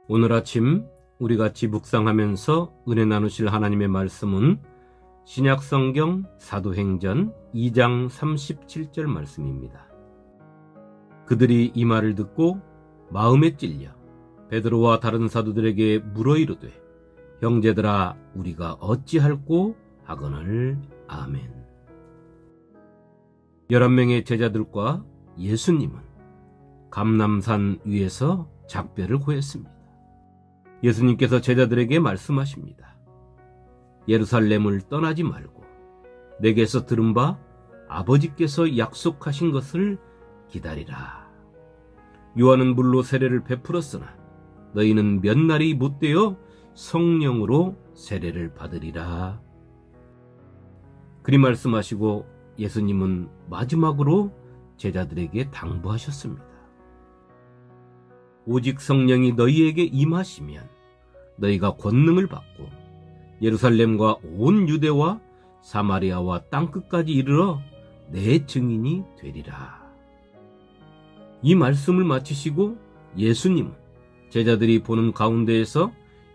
오늘 아침 우리 같이 묵상하면서 은혜 나누실 하나님의 말씀은 신약성경 사도행전 2장 37절 말씀입니다. 그들이 이 말을 듣고 마음에 찔려 베드로와 다른 사도들에게 물어 이르되 형제들아 우리가 어찌할꼬 하거늘. 아멘. 11명의 제자들과 예수님은 감람산 위에서 작별을 구했습니다. 예수님께서 제자들에게 말씀하십니다. 예루살렘을 떠나지 말고 내게서 들은 바 아버지께서 약속하신 것을 기다리라. 요한은 물로 세례를 베풀었으나 너희는 몇 날이 못되어 성령으로 세례를 받으리라. 그리 말씀하시고 예수님은 마지막으로 제자들에게 당부하셨습니다. 오직 성령이 너희에게 임하시면 너희가 권능을 받고 예루살렘과 온 유대와 사마리아와 땅끝까지 이르러 내 증인이 되리라. 이 말씀을 마치시고 예수님은 제자들이 보는 가운데에서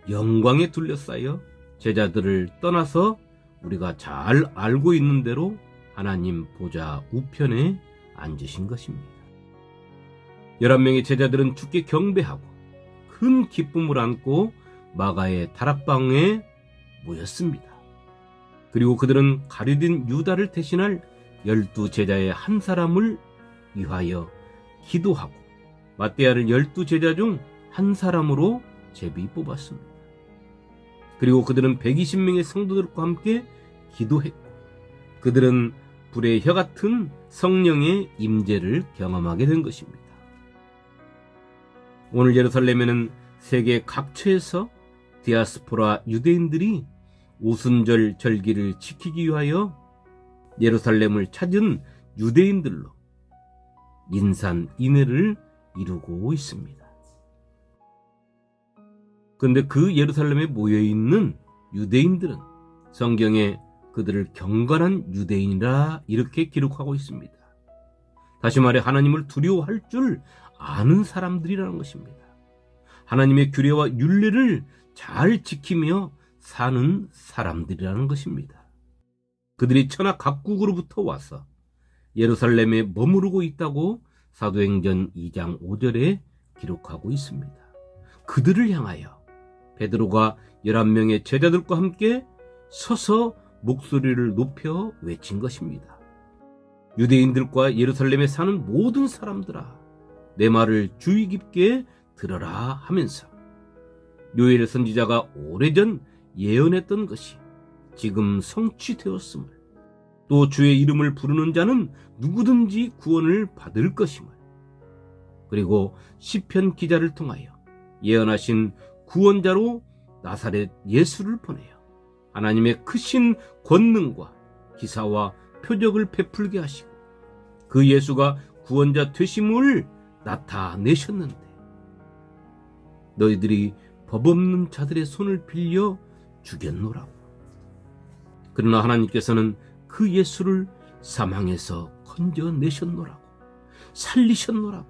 영광에 둘러싸여 제자들을 떠나서 우리가 잘 알고 있는 대로 하나님 보좌 우편에 앉으신 것입니다. 11명의 제자들은 주께 경배하고 큰 기쁨을 안고 마가의 다락방에 모였습니다. 그리고 그들은 가룟 유다를 대신할 12제자의 한 사람을 위하여 기도하고 ματ대아를 12제자 중 한 사람으로 제비 뽑았습니다. 그리고 그들은 120명의 성도들과 함께 기도했고 그들은 불의 혀 같은 성령의 임재를 경험하게 된 것입니다. 오늘 예루살렘에는 세계 각처에서 디아스포라 유대인들이 오순절 절기를 지키기 위하여 예루살렘을 찾은 유대인들로 인산인해를 이루고 있습니다. 그런데 그 예루살렘에 모여있는 유대인들은 성경에 그들을 경건한 유대인이라 이렇게 기록하고 있습니다. 다시 말해 하나님을 두려워할 줄 아는 사람들이라는 것입니다. 하나님의 규례와 율례를 잘 지키며 사는 사람들이라는 것입니다. 그들이 천하 각국으로부터 와서 예루살렘에 머무르고 있다고 사도행전 2장 5절에 기록하고 있습니다. 그들을 향하여 베드로가 11명의 제자들과 함께 서서 목소리를 높여 외친 것입니다. 유대인들과 예루살렘에 사는 모든 사람들아 내 말을 주의 깊게 들어라 하면서 요엘 선지자가 오래전 예언했던 것이 지금 성취되었음을, 또 주의 이름을 부르는 자는 누구든지 구원을 받을 것임을, 그리고 시편 기자를 통하여 예언하신 구원자로 나사렛 예수를 보내어 하나님의 크신 권능과 기사와 표적을 베풀게 하시고 그 예수가 구원자 되심을 나타내셨는데 너희들이 법 없는 자들의 손을 빌려 죽였노라고. 그러나 하나님께서는 그 예수를 사망에서 건져내셨노라고, 살리셨노라고.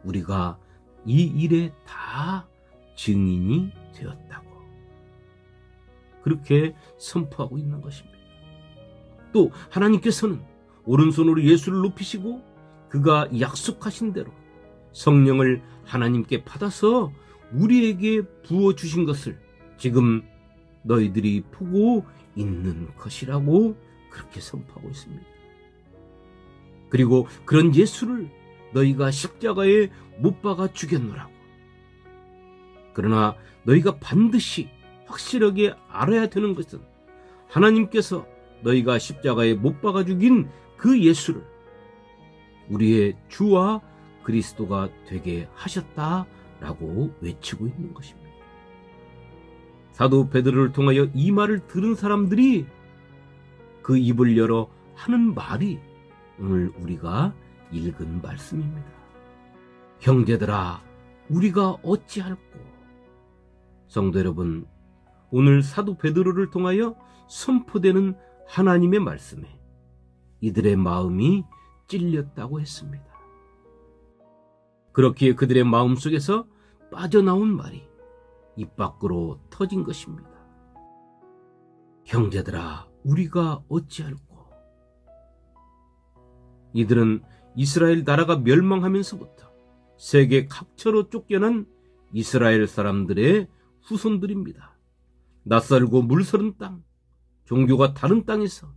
우리가 이 일에 다 증인이 되었다고 그렇게 선포하고 있는 것입니다. 또 하나님께서는 오른손으로 예수를 높이시고 그가 약속하신 대로 성령을 하나님께 받아서 우리에게 부어주신 것을 지금 너희들이 보고 있는 것이라고 그렇게 선포하고 있습니다. 그리고 그런 예수를 너희가 십자가에 못 박아 죽였노라고. 그러나 너희가 반드시 확실하게 알아야 되는 것은 하나님께서 너희가 십자가에 못 박아 죽인 그 예수를 우리의 주와 그리스도가 되게 하셨다라고 외치고 있는 것입니다. 사도 베드로를 통하여 이 말을 들은 사람들이 그 입을 열어 하는 말이 오늘 우리가 읽은 말씀입니다. 형제들아 우리가 어찌할꼬. 성도 여러분, 오늘 사도 베드로를 통하여 선포되는 하나님의 말씀에 이들의 마음이 찔렸다고 했습니다. 그렇기에 그들의 마음속에서 빠져나온 말이 입 밖으로 터진 것입니다. 형제들아, 우리가 어찌할꼬? 이들은 이스라엘 나라가 멸망하면서부터 세계 각처로 쫓겨난 이스라엘 사람들의 후손들입니다. 낯설고 물서른 땅, 종교가 다른 땅에서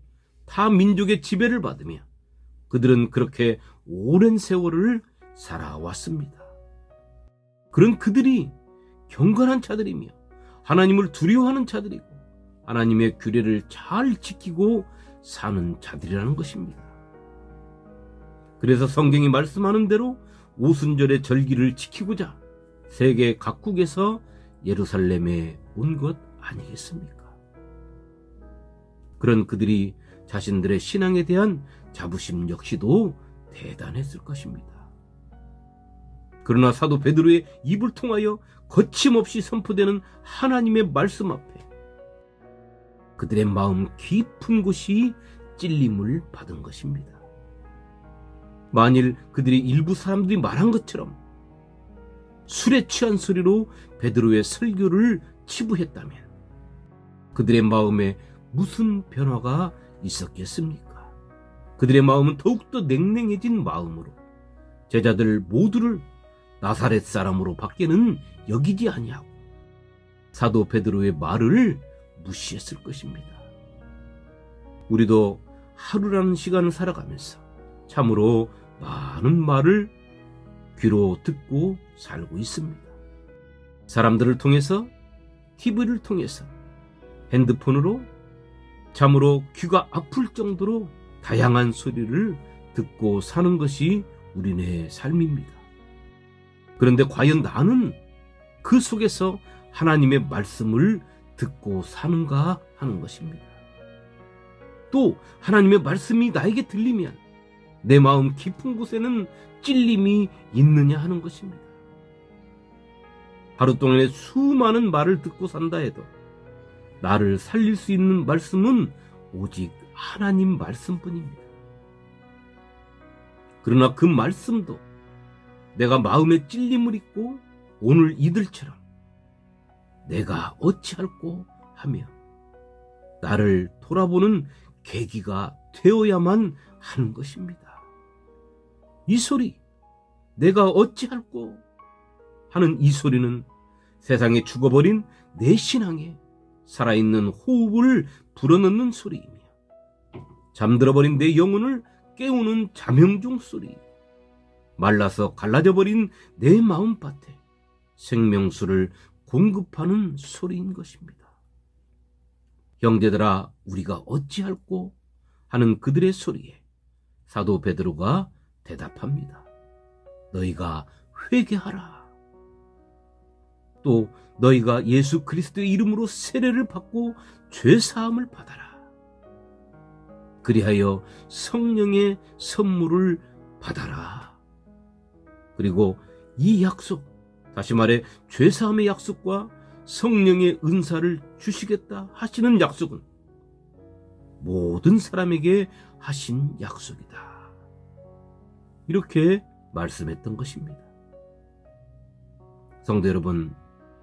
타 민족의 지배를 받으며 그들은 그렇게 오랜 세월을 살아왔습니다. 그런 그들이 경건한 자들이며 하나님을 두려워하는 자들이고 하나님의 규례를 잘 지키고 사는 자들이라는 것입니다. 그래서 성경이 말씀하는 대로 오순절의 절기를 지키고자 세계 각국에서 예루살렘에 온 것 아니겠습니까? 그런 그들이 자신들의 신앙에 대한 자부심 역시도 대단했을 것입니다. 그러나 사도 베드로의 입을 통하여 거침없이 선포되는 하나님의 말씀 앞에 그들의 마음 깊은 곳이 찔림을 받은 것입니다. 만일 그들이 일부 사람들이 말한 것처럼 술에 취한 소리로 베드로의 설교를 치부했다면 그들의 마음에 무슨 변화가 있었겠습니까? 그들의 마음은 더욱더 냉랭해진 마음으로 제자들 모두를 나사렛 사람으로 밖에는 여기지 아니하고 사도 베드로의 말을 무시했을 것입니다. 우리도 하루라는 시간을 살아가면서 참으로 많은 말을 귀로 듣고 살고 있습니다. 사람들을 통해서, TV를 통해서, 핸드폰으로 참으로 귀가 아플 정도로 다양한 소리를 듣고 사는 것이 우리네 삶입니다. 그런데 과연 나는 그 속에서 하나님의 말씀을 듣고 사는가 하는 것입니다. 또 하나님의 말씀이 나에게 들리면 내 마음 깊은 곳에는 찔림이 있느냐 하는 것입니다. 하루 동안에 수많은 말을 듣고 산다 해도 나를 살릴 수 있는 말씀은 오직 하나님 말씀뿐입니다. 그러나 그 말씀도 내가 마음에 찔림을 입고 오늘 이들처럼 내가 어찌할꼬 하며 나를 돌아보는 계기가 되어야만 하는 것입니다. 이 소리, 내가 어찌할꼬 하는 이 소리는 세상에 죽어버린 내 신앙에 살아있는 호흡을 불어넣는 소리이며 잠들어버린 내 영혼을 깨우는 잠영종 소리, 말라서 갈라져버린 내 마음밭에 생명수를 공급하는 소리인 것입니다. 형제들아, 우리가 어찌할꼬 하는 그들의 소리에 사도 베드로가 대답합니다. 너희가 회개하라. 또 너희가 예수 그리스도의 이름으로 세례를 받고 죄사함을 받아라. 그리하여 성령의 선물을 받아라. 그리고 이 약속, 다시 말해 죄사함의 약속과 성령의 은사를 주시겠다 하시는 약속은 모든 사람에게 하신 약속이다. 이렇게 말씀했던 것입니다. 성도 여러분,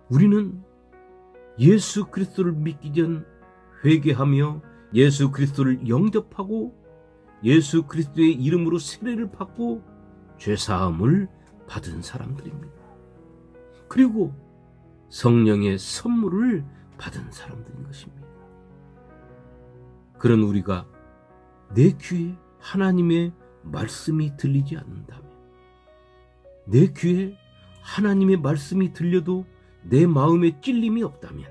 우리는 예수 그리스도를 믿기 전 회개하며 예수 그리스도를 영접하고 예수 그리스도의 이름으로 세례를 받고 죄사함을 받은 사람들입니다. 그리고 성령의 선물을 받은 사람들인 것입니다. 그런 우리가 내 귀에 하나님의 말씀이 들리지 않는다면, 내 귀에 하나님의 말씀이 들려도 내 마음에 찔림이 없다면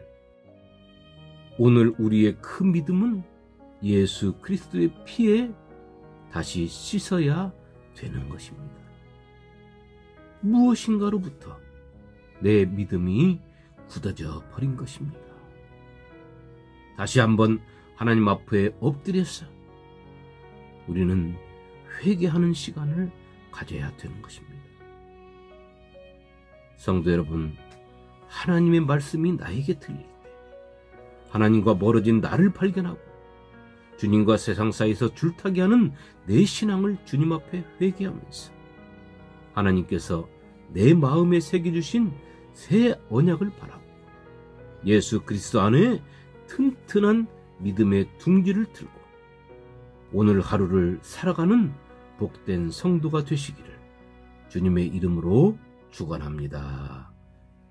오늘 우리의 그 믿음은 예수 그리스도의 피에 다시 씻어야 되는 것입니다. 무엇인가로부터 내 믿음이 굳어져 버린 것입니다. 다시 한번 하나님 앞에 엎드려서 우리는 회개하는 시간을 가져야 되는 것입니다. 성도 여러분, 하나님의 말씀이 나에게 들릴 때 하나님과 멀어진 나를 발견하고 주님과 세상 사이에서 줄타기 하는 내 신앙을 주님 앞에 회개하면서 하나님께서 내 마음에 새겨주신 새 언약을 바라고 예수 그리스도 안에 튼튼한 믿음의 둥지를 틀고 오늘 하루를 살아가는 복된 성도가 되시기를 주님의 이름으로 축원합니다.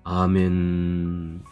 아멘.